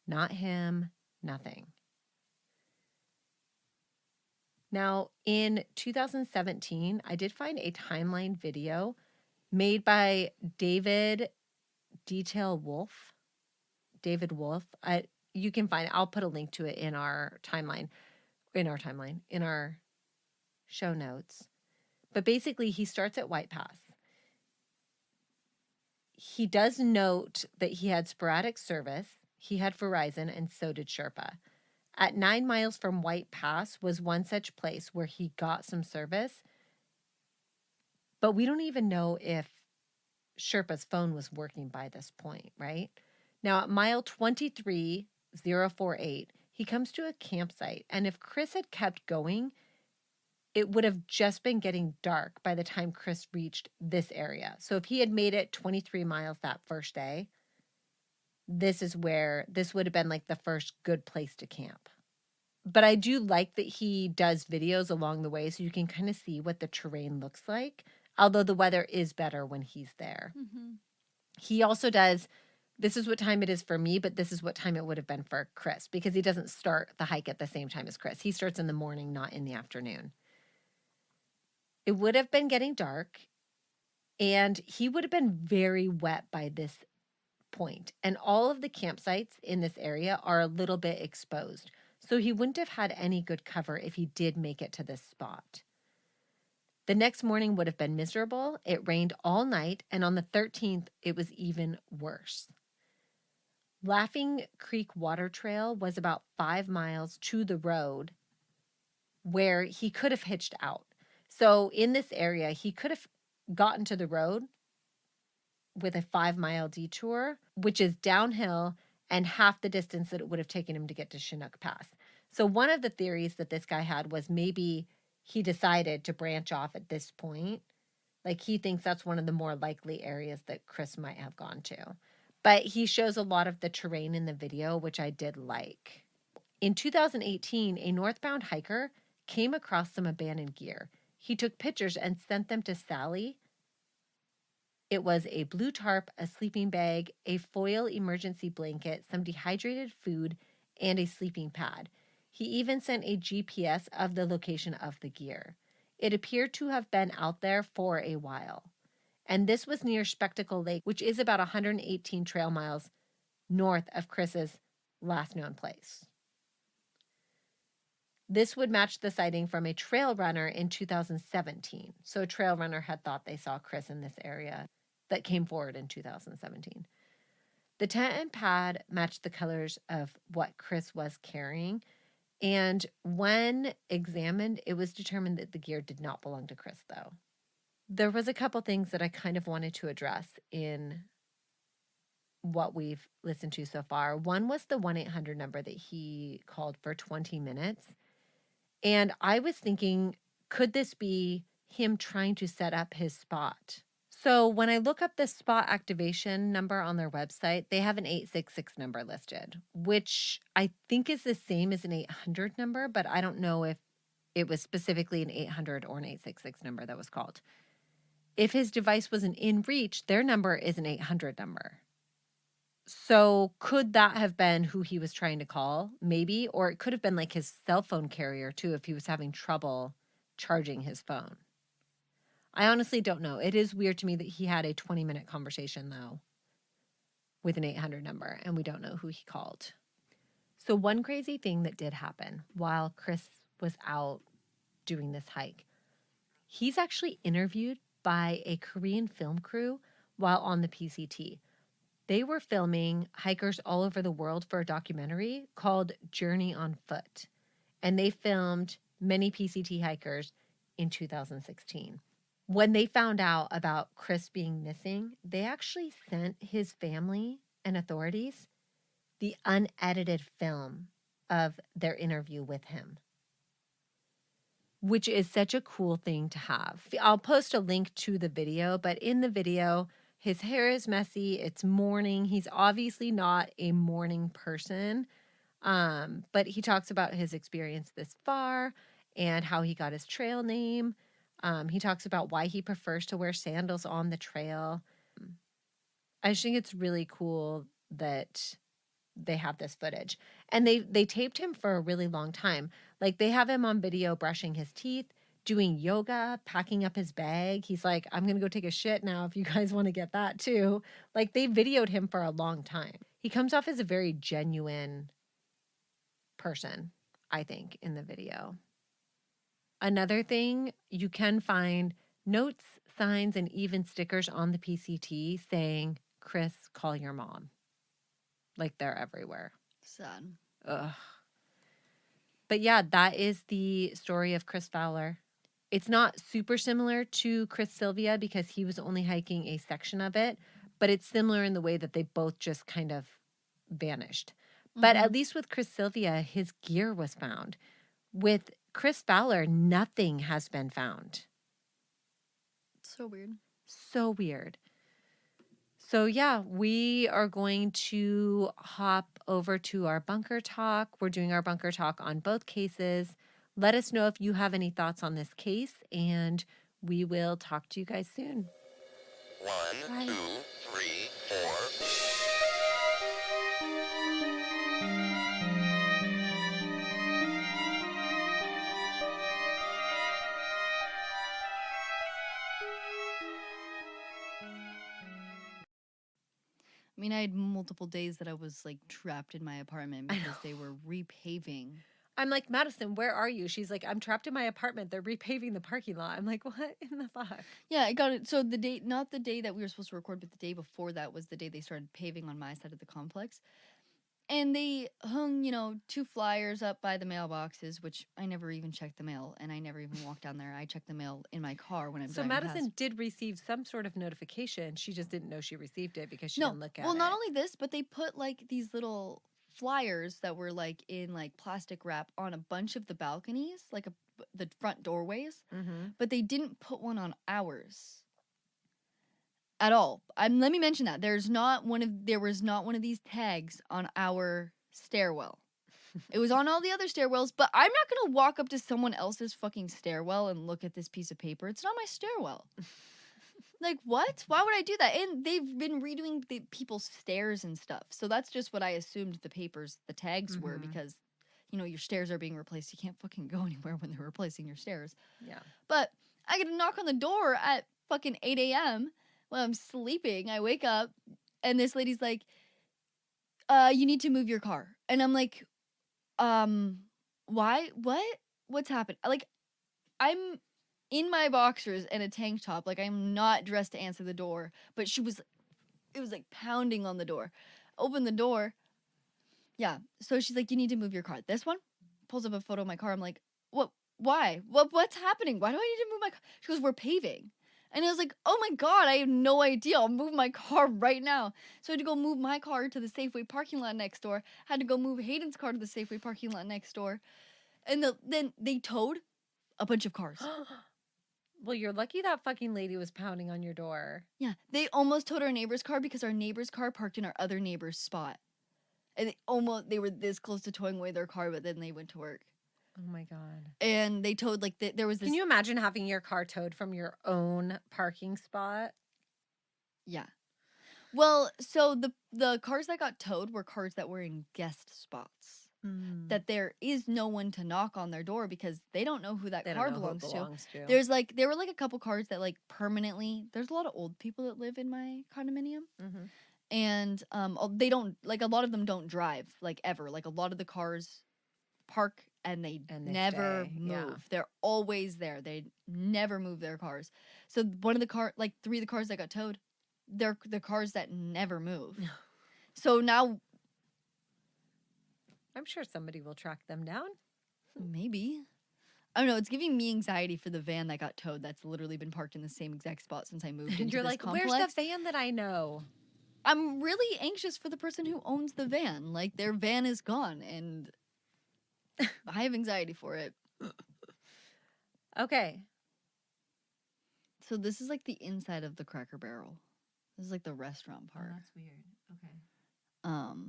not him, nothing. Now, in 2017, I did find a timeline video made by David Wolf. You can find it. I'll put a link to it in our show notes. But basically, he starts at White Pass. He does note that he had sporadic service. He had Verizon, and so did Sherpa. At 9 miles from White Pass was one such place where he got some service. But we don't even know if Sherpa's phone was working by this point, right? Now, at mile 23048, he comes to a campsite. And if Kris had kept going, it would have just been getting dark by the time Kris reached this area. So if he had made it 23 miles that first day, this would have been like the first good place to camp. But I do like that he does videos along the way so you can kind of see what the terrain looks like, although the weather is better when he's there. Mm-hmm. He also does, this is what time it is for me, but this is what time it would have been for Kris, because he doesn't start the hike at the same time as Kris. He starts in the morning, not in the afternoon. It would have been getting dark, and he would have been very wet by this point. And all of the campsites in this area are a little bit exposed. So he wouldn't have had any good cover if he did make it to this spot. The next morning would have been miserable. It rained all night, and on the 13th, it was even worse. Laughing Creek Water Trail was about 5 miles to the road where he could have hitched out. So in this area, he could have gotten to the road with a 5-mile detour, which is downhill and half the distance that it would have taken him to get to Chinook Pass. So one of the theories that this guy had was maybe he decided to branch off at this point. Like, he thinks that's one of the more likely areas that Kris might have gone to. But he shows a lot of the terrain in the video, which I did like. In 2018, a northbound hiker came across some abandoned gear. He took pictures and sent them to Sally. It was a blue tarp, a sleeping bag, a foil emergency blanket, some dehydrated food, and a sleeping pad. He even sent a GPS of the location of the gear. It appeared to have been out there for a while. And this was near Spectacle Lake, which is about 118 trail miles north of Kris's last known place. This would match the sighting from a trail runner in 2017. So a trail runner had thought they saw Kris in this area that came forward in 2017. The tent and pad matched the colors of what Kris was carrying. And when examined, it was determined that the gear did not belong to Kris, though. There was a couple things that I kind of wanted to address in what we've listened to so far. One was the 1-800 number that he called for 20 minutes. And I was thinking, could this be him trying to set up his spot? So when I look up the spot activation number on their website, they have an 866 number listed, which I think is the same as an 800 number, but I don't know if it was specifically an 800 or an 866 number that was called. If his device wasn't in reach, their number is an 800 number. So could that have been who he was trying to call? Maybe. Or it could have been like his cell phone carrier too, if he was having trouble charging his phone. I honestly don't know. It is weird to me that he had a 20-minute conversation, though, with an 800 number, and we don't know who he called. So one crazy thing that did happen while Kris was out doing this hike, he's actually interviewed by a Korean film crew while on the PCT. They were filming hikers all over the world for a documentary called Journey on Foot, and they filmed many PCT hikers in 2016. When they found out about Kris being missing, they actually sent his family and authorities the unedited film of their interview with him. which is such a cool thing to have. I'll post a link to the video, but in the video, his hair is messy. It's morning. He's obviously not a morning person. But he talks about his experience this far and how he got his trail name. He talks about why he prefers to wear sandals on the trail. I just think it's really cool that they have this footage. And they taped him for a really long time. Like, they have him on video brushing his teeth, doing yoga, packing up his bag. He's like, I'm going to go take a shit now if you guys want to get that too. Like, they videoed him for a long time. He comes off as a very genuine person, I think, in the video. Another thing, you can find notes, signs, and even stickers on the PCT saying, Kris, call your mom. Like, they're everywhere. Sad. Ugh. But yeah, that is the story of Kris Fowler. It's not super similar to Chris Sylvia because he was only hiking a section of it, but it's similar in the way that they both just kind of vanished. But at least with Chris Sylvia, his gear was found. With Kris Fowler, nothing has been found. So weird. So weird. So yeah, we are going to hop over to our bunker talk. We're doing our bunker talk on both cases. Let us know if you have any thoughts on this case, and we will talk to you guys soon. 1, Bye. 2, 3, 4. I mean, I had multiple days that I was like trapped in my apartment I because know. they were repaving. I'm like, Madison, where are you? She's like, I'm trapped in my apartment. They're repaving the parking lot. I'm like, what in the fuck? Yeah, I got it. So the day, not the day that we were supposed to record, but the day before that was the day they started paving on my side of the complex. And they hung, 2 flyers up by the mailboxes, which I never even checked the mail, and I never even walked down there. I checked the mail in my car when I'm So driving Madison past. did receive some sort of notification. She just didn't know she received it because she didn't look at well, it. not only this, but they put like these little flyers that were like in like plastic wrap on a bunch of the balconies, like the front doorways, but they didn't put one on ours at all. Let me mention that there was not one of these tags on our stairwell. It was on all the other stairwells, but I'm not gonna walk up to someone else's fucking stairwell and look at this piece of paper. It's not my stairwell. Like, what? Why would I do that? And they've been redoing the people's stairs and stuff. So that's just what I assumed the tags were, because, your stairs are being replaced. You can't fucking go anywhere when they're replacing your stairs. Yeah. But I get a knock on the door at fucking 8 a.m. when I'm sleeping. I wake up and this lady's like, you need to move your car. And I'm like, why? What? What's happened? Like, I'm in my boxers and a tank top. Like, I'm not dressed to answer the door. But it was like pounding on the door. Open the door. Yeah. So she's like, you need to move your car. This one? Pulls up a photo of my car. I'm like, what? Why? What's happening? Why do I need to move my car? She goes, we're paving. And I was like, oh my God, I have no idea. I'll move my car right now. So I had to go move my car to the Safeway parking lot next door. Had to go move Hayden's car to the Safeway parking lot next door. And then they towed a bunch of cars. Well, you're lucky that fucking lady was pounding on your door. Yeah, they almost towed our neighbor's car because our neighbor's car parked in our other neighbor's spot. And they were this close to towing away their car, but then they went to work. Oh my God. And they towed, like, there was this... Can you imagine having your car towed from your own parking spot? Yeah. Well, so the cars that got towed were cars that were in guest spots. That there is no one to knock on their door because they don't know who that car belongs to. There were like a couple cars that like permanently... There's a lot of old people that live in my condominium. And they don't... Like, a lot of them don't drive, like, ever. Like, a lot of the cars park and they never move. Yeah. They're always there. They never move their cars. So one of the 3 of the cars that got towed, they're the cars that never move. So now I'm sure somebody will track them down. Maybe. I don't know. It's giving me anxiety for the van that got towed that's literally been parked in the same exact spot since I moved into You're this like, complex. where's the van that I know? I'm really anxious for the person who owns the van. Like, their van is gone and I have anxiety for it. Okay. So this is like the inside of the Cracker Barrel. This is like the restaurant part. that's weird. Okay.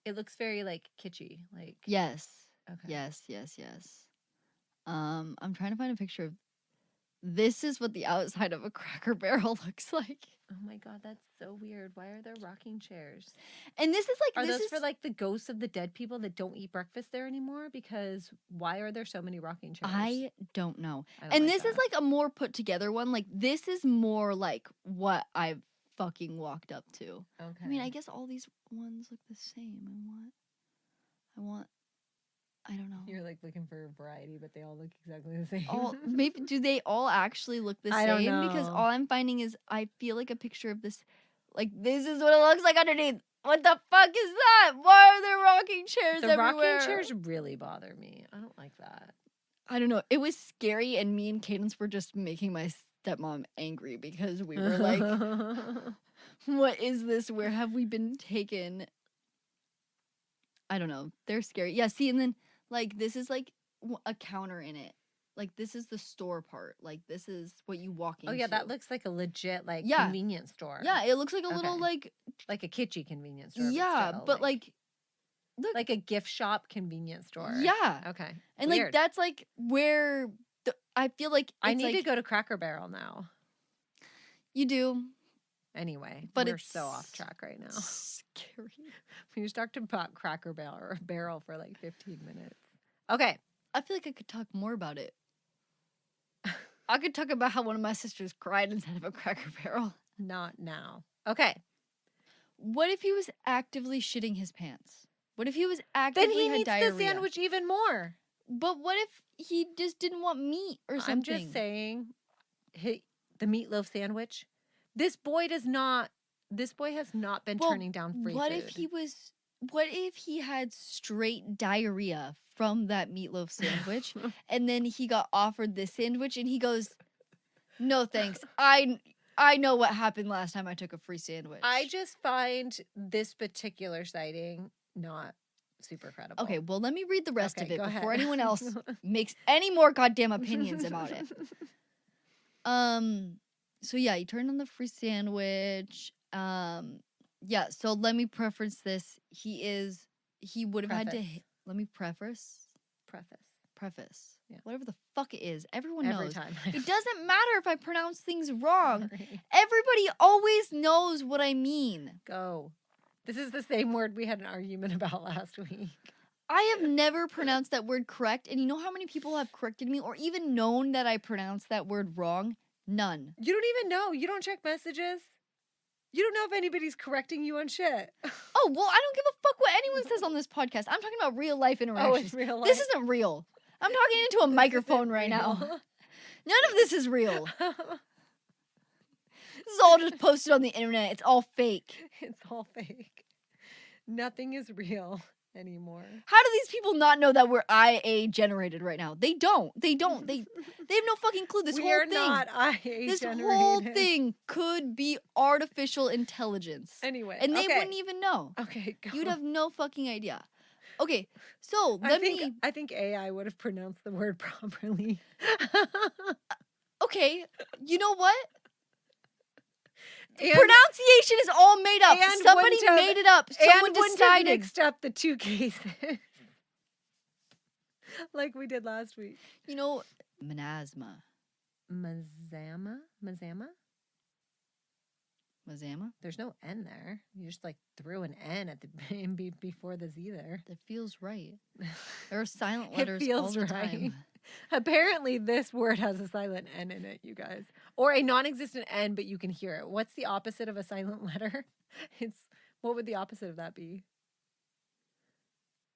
It looks very like kitschy. Like Yes. Okay. Yes. I'm trying to find a picture of. This is what the outside of a Cracker Barrel looks like. Oh my god, that's so weird. Why are there rocking chairs? And this is like Are those for like the ghosts of the dead people that don't eat breakfast there anymore? Because why are there so many rocking chairs? I don't know. I don't And like this is that. like a more put together one. Like this is more like what I've fucking walked up to. Okay. I mean, I guess all these ones look the same. I don't know. You're like looking for variety, but they all look exactly the same. All maybe do they all actually look the I same? don't Because know. all I'm finding is I feel like a picture of this. Like this is what it looks like underneath. What the fuck is that? Why are there rocking chairs The everywhere? rocking chairs really bother me. I don't like that. I don't know. It was scary, and me and Cadence were just making my stepmom angry because we were like, "What is this? Where have we been taken?" I don't know. They're scary. Yeah. See, and then like this is like a counter in it. Like this is the store part. Like this is what you walk into. Oh yeah, that looks like a legit like Yeah. convenience store. Yeah, it looks like a little Okay. like Like a kitschy convenience store. yeah, still, but like look, like a gift shop convenience store. yeah, Okay. and like Weird. that's like where I feel like I it's need to like, go to Cracker Barrel now. You do, Anyway, but we're it's so off track right now. scary. We just talked about Cracker Barrel for like 15 minutes. Okay. I feel like I could talk more about it. I could talk about how one of my sisters cried inside of a Cracker Barrel. Not now. Okay. What if he was actively shitting his pants? What if he was Then actively he had needs diarrhea? the sandwich even more. But what if he just didn't want meat or something? I'm just saying, the meatloaf sandwich. This boy has not been Well, turning down free what food. What if he had straight diarrhea from that meatloaf sandwich and then he got offered this sandwich and he goes, "No thanks. I know what happened last time I took a free sandwich." I just find this particular sighting not super credible. Okay, well, let me read the rest Okay, of it go before ahead. anyone else makes any more goddamn opinions about it. So yeah, he turned on the free sandwich. Yeah, so let me preface this. He would have had to Preface. let me preface. Yeah. Whatever the fuck it is. Everyone Every knows. time. It doesn't matter if I pronounce things wrong. Sorry. Everybody always knows what I mean. Go. This is the same word we had an argument about last week. I have never pronounced that word correct, and you know how many people have corrected me or even known that I pronounced that word wrong? None. You don't even know. You don't check messages. You don't know if anybody's correcting you on shit. Oh, well, I don't give a fuck what anyone says on this podcast. I'm talking about real life interactions. Oh, it's real life. This isn't real. I'm talking into a microphone right now. None of this is real. This is all just posted on the internet. It's all fake. It's all fake. Nothing is real anymore. How do these people not know that we're IA generated right now? They don't. They have no fucking clue. This we whole are thing. not IA This generated. whole thing could be artificial intelligence. Anyway, And they okay. wouldn't even know. Okay, go. You'd have no fucking idea. Okay, so I think AI would have pronounced the word properly. Okay, you know what? And- Pronunciation is all made up. and Somebody wouldn't have- made it up. Someone and wouldn't have decided. mixed up the two cases. Like we did last week. You know, Manasma. Mazama? Mazama? There's no N there. You just like threw an N at the before the Z there. That feels right. There are silent letters It feels all the right. time. Apparently, this word has a silent N in it, you guys. Or a non-existent N, but you can hear it. What's the opposite of a silent letter? What would the opposite of that be?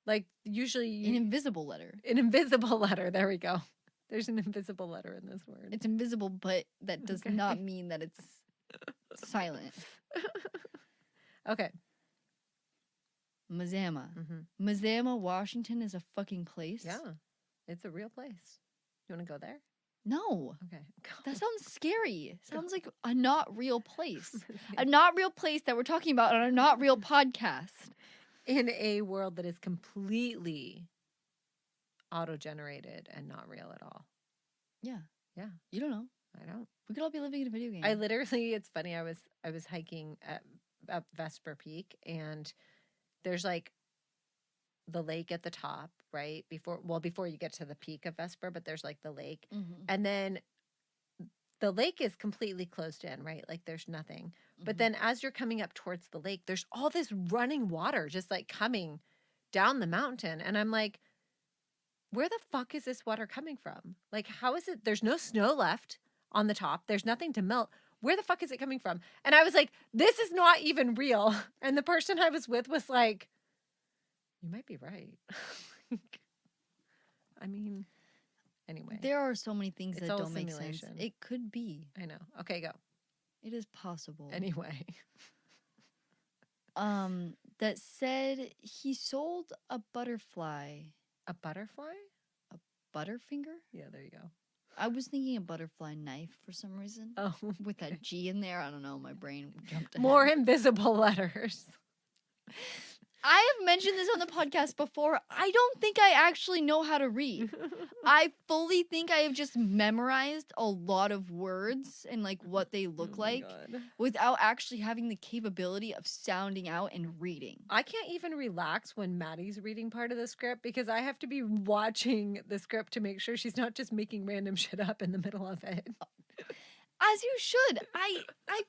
Like, usually... An invisible letter. An invisible letter. There we go. There's an invisible letter in this word. It's invisible, but that does Okay. not mean that it's silent. Okay. Mazama. Mm-hmm. Mazama, Washington is a fucking place? Yeah. It's a real place. You want to go there? No. Okay. Go. That sounds scary. Sounds like a not real place. A not real place that we're talking about on a not real podcast. In a world that is completely auto-generated and not real at all. Yeah. Yeah. You don't know. I don't. We could all be living in a video game. I literally, it's funny. I was hiking up Vesper Peak, and there's like the lake at the top, right? Before you get to the peak of Vesper, but there's like the lake. Mhm. And then the lake is completely closed in, right? Like there's nothing. But Mhm. then as you're coming up towards the lake, there's all this running water just like coming down the mountain. And I'm like, where the fuck is this water coming from? Like, how is it? There's no snow left on the top. There's nothing to melt. Where the fuck is it coming from? And I was like, this is not even real. And the person I was with was like, you might be right. I mean, anyway, There are so many things It's that all don't make sense. simulation. It could be. I know. Okay, go. It is possible. Anyway, That said he sold a butterfly. a butterfly? Butterfinger? Yeah, there you go. I was thinking a butterfly knife for some reason. Oh, With that G in there. I don't know. My brain jumped ahead. more invisible letters. I have mentioned this on the podcast before. I don't think I actually know how to read. I fully think I have just memorized a lot of words and like what they look Oh my like God. without actually having the capability of sounding out and reading. I can't even relax when Maddie's reading part of the script because I have to be watching the script to make sure she's not just making random shit up in the middle of it. As you should. I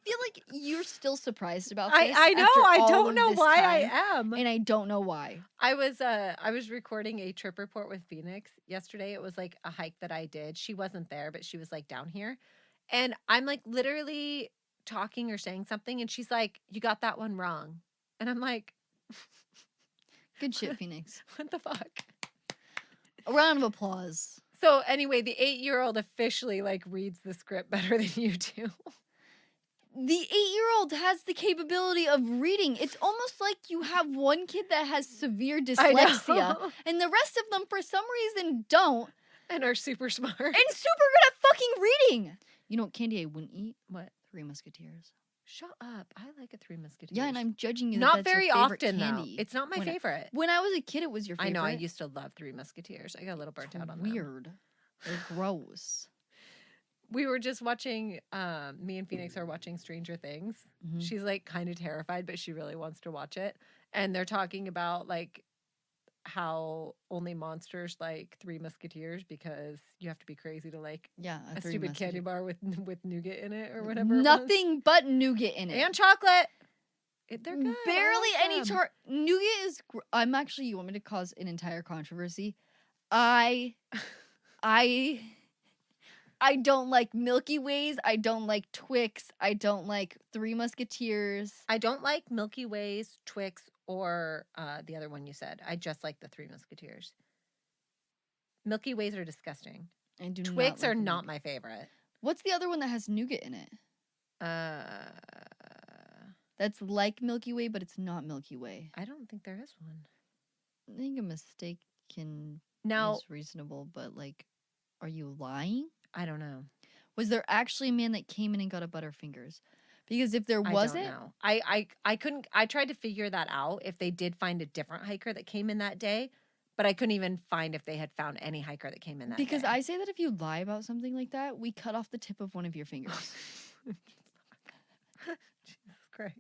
feel like you're still surprised about I this. know. after I all don't of know this why time, I am. and I don't know why. I was recording a trip report with Phoenix yesterday. It was like a hike that I did. She wasn't there, but she was like down here. And I'm like literally talking or saying something and she's like, "You got that one wrong." And I'm like, Good shit, Phoenix. "What the fuck?" A round of applause. So anyway, the 8-year-old officially like reads the script better than you do. The 8-year-old has the capability of reading. It's almost like you have one kid that has severe I dyslexia, know. and the rest of them, for some reason, don't, And are super smart. and super good at fucking reading. You know what candy I wouldn't eat? What? Three Musketeers. Shut up. I like a Three Musketeers. Yeah, and I'm judging you. not that that's very your favorite often candy. though. It's not my When favorite. When I was a kid, it was your favorite. I know. I used to love Three Musketeers. I got a little burnt out on them. Weird. They're gross. We were just watching, me and Phoenix are watching Stranger Things. Mhm. She's like kind of terrified, but she really wants to watch it. And they're talking about like how only monsters like Three Musketeers because you have to be crazy to like Yeah, a Three stupid candy Musketeers. bar with nougat in it or whatever. it was. Nothing but nougat in it. And chocolate. They're good. I Barely like any them. nougat is. I'm actually. You want me to cause an entire controversy? I don't like Milky Ways. I don't like Twix. I don't like Three Musketeers. I don't like Milky Ways, Twix, or the other one you said. I just like the Three Musketeers. Milky Ways are disgusting. I do Twix not like are the not nougat. my favorite. What's the other one that has nougat in it? That's like Milky Way, but it's not Milky Way. I don't think there is one. I think a mistake Now, is reasonable, but like, are you lying? I don't know. Was there actually a man that came in and got a Butterfingers? Because if there I wasn't, don't know. I couldn't. I tried to figure that out if they did find a different hiker that came in that day, but I couldn't even find if they had found any hiker that came in that because day. I say that if you lie about something like that, we cut off the tip of one of your fingers. Jesus Christ.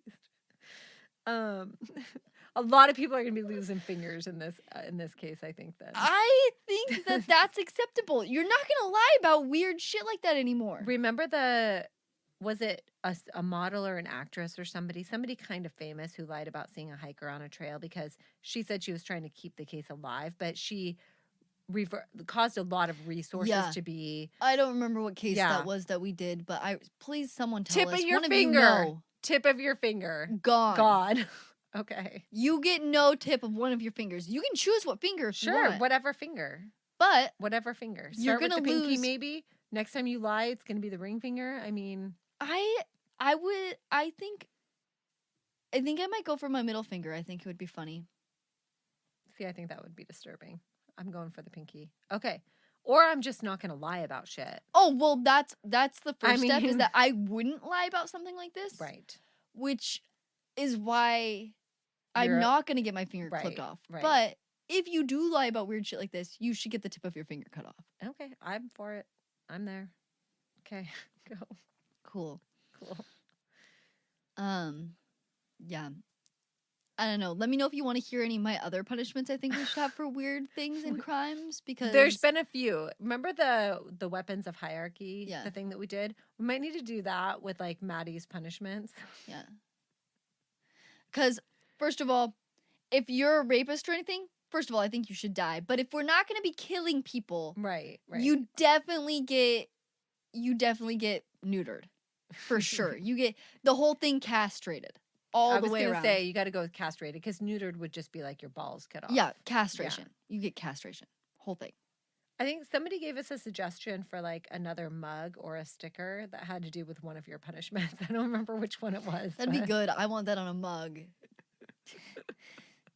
A lot of people are going to be losing fingers in this case, I think then. I think that that's acceptable. You're not gonna lie about weird shit like that anymore. Remember was it a model or an actress or somebody kind of famous who lied about seeing a hiker on a trail because she said she was trying to keep the case alive, but she caused a lot of resources Yeah. to be I don't remember what case Yeah. that was that we did, but please someone tell tip us. of your One finger. Of you know. Tip of your finger. Gone. God. Okay. You get no tip of one of your fingers. You can choose what finger if you Sure, want. whatever finger. But Whatever finger. You're Start with gonna the pinky lose- maybe. Next time you lie, it's going to be the ring finger. I mean, I think I might go for my middle finger. I think it would be funny. see, I think that would be disturbing. I'm going for the pinky. Okay. Or I'm just not going to lie about shit. Oh, well, that's the first step is mean- that I wouldn't lie about something like this. Right. Which is why I'm You're- not going to get my finger clipped Right, off. right. But if you do lie about weird shit like this, you should get the tip of your finger cut off. Okay. I'm for it. I'm there. Okay, go. Cool. Cool. Yeah. I don't know. Let me know if you want to hear any of my other punishments I think we should have for weird things and crimes, because There's been a few. Remember the weapons of hierarchy, Yeah. the thing that we did? We might need to do that with like Maddie's punishments. Yeah. Because, first of all, if you're a rapist or anything, first of all, I think you should die. But if we're not going to be killing people, Right. you definitely get neutered. For sure. You get the whole thing castrated. All the way around. I was gonna say you got to go with castrated, because neutered would just be like your balls cut off. Yeah, castration. You get castration. Whole thing. I think somebody gave us a suggestion for like another mug or a sticker that had to do with one of your punishments. I don't remember which one it was. That'd be but- good. I want that on a mug.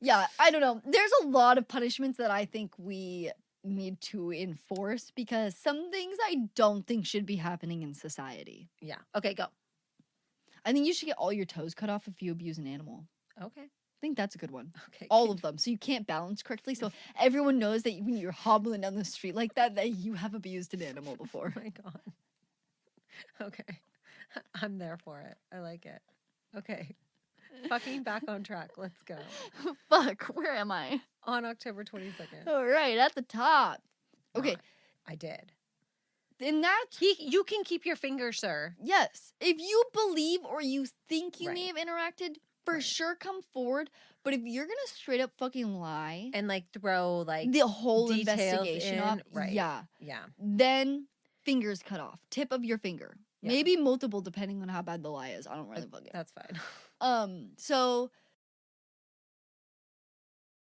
Yeah, I don't know. There's a lot of punishments that I think we need to enforce, because some things I don't think should be happening in society. Yeah. Okay, go. I think you should get all your toes cut off if you abuse an animal. Okay. I think that's a good one. Okay. All of them. So you can't balance correctly. So everyone knows that when you're hobbling down the street like that you have abused an animal before. Oh my God. Okay. I'm there for it. I like it. Okay. Fucking back on track. Let's go. Fuck, where am I? On October 22nd. All right, at the top. Okay, Not. I did. in that, You can keep your finger, sir. yes, if you believe or you think you may Right. have interacted, for Right. sure come forward. But if you're gonna straight up fucking lie, And like throw like the whole details investigation in, off, right. yeah, yeah. then fingers cut off, tip of your finger, Yeah. maybe multiple depending on how bad the lie is. I don't really fucking. That's fine. So